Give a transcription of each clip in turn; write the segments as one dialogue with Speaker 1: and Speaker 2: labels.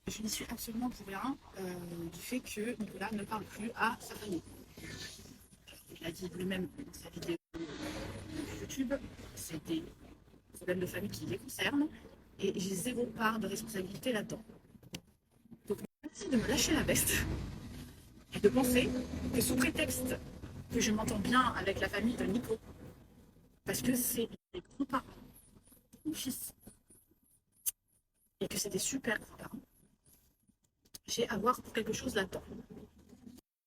Speaker 1: Je n'y suis absolument pour rien du fait que Nicolas ne parle plus à sa famille. Il a dit lui-même dans sa vidéo YouTube, c'est des problèmes de famille qui les concernent et j'ai zéro part de responsabilité là-dedans. Donc merci de me lâcher la veste et de penser que sous prétexte que je m'entends bien avec la famille de Nico, parce que c'est les grands-parents de mon fils et que c'est des super grands-parents, j'ai à voir pour quelque chose là-dedans.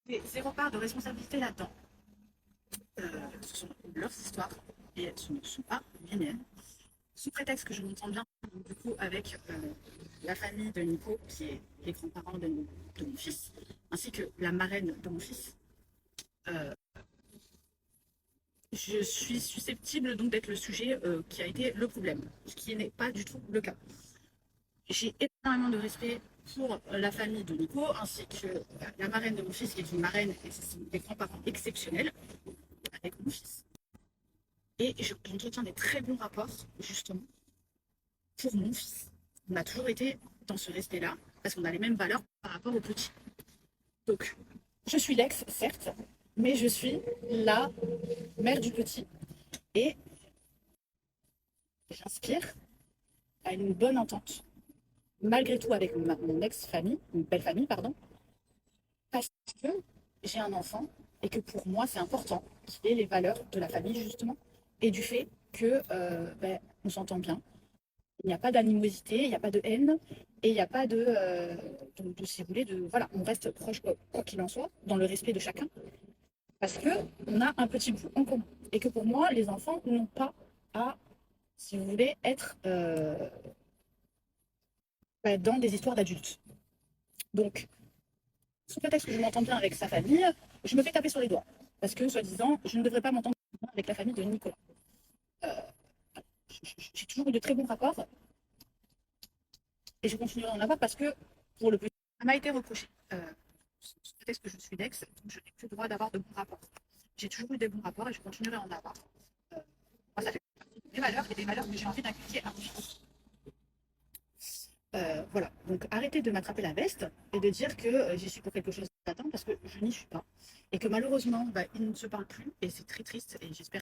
Speaker 1: J'ai zéro part de responsabilité là-dedans. Ce sont leurs histoires et ce ne sont pas les miennes. Sous prétexte que je m'entends bien du coup avec la famille de Nico, qui est les grands-parents de mon fils, ainsi que la marraine de mon fils, euh, je suis susceptible donc d'être le sujet qui a été le problème, ce qui n'est pas du tout le cas. J'ai énormément de respect pour la famille de Nico, ainsi que la marraine de mon fils, qui est une marraine et ce sont des grands-parents exceptionnels avec mon fils. Et j'entretiens des très bons rapports, justement, pour mon fils. On a toujours été dans ce respect-là, parce qu'on a les mêmes valeurs par rapport au petit. Donc, je suis l'ex, certes, mais je suis la mère du petit. Et j'inspire à une bonne entente, malgré tout avec mon ex-famille, une belle famille, pardon, parce que j'ai un enfant et que pour moi, c'est important qu'il ait les valeurs de la famille, justement, et du fait que on s'entend bien. Il n'y a pas d'animosité, il n'y a pas de haine, et il n'y a pas si vous voulez, voilà, on reste proche, quoi qu'il en soit, dans le respect de chacun, parce que on a un petit bout en commun. Et que pour moi, les enfants n'ont pas à, si vous voulez, être dans des histoires d'adultes. Donc, sous prétexte que je m'entends bien avec sa famille, je me fais taper sur les doigts. Parce que, soi-disant, je ne devrais pas m'entendre bien avec la famille de Nicolas. Euh, j'ai toujours eu de très bons rapports et je continuerai à en avoir parce que, pour le petit, ça m'a été reproché. Sous prétexte que je suis l'ex, donc je n'ai plus le droit d'avoir de bons rapports. J'ai toujours eu des bons rapports et je continuerai à en avoir. Euh, Moi, ça fait partie des valeurs et des valeurs que j'ai envie d'inculquer à mon fils. Voilà, donc arrêtez de m'attraper la veste et de dire que j'y suis pour quelque chose d'attendre parce que je n'y suis pas. Et que malheureusement, ils ne se parlent plus et c'est très triste et j'espère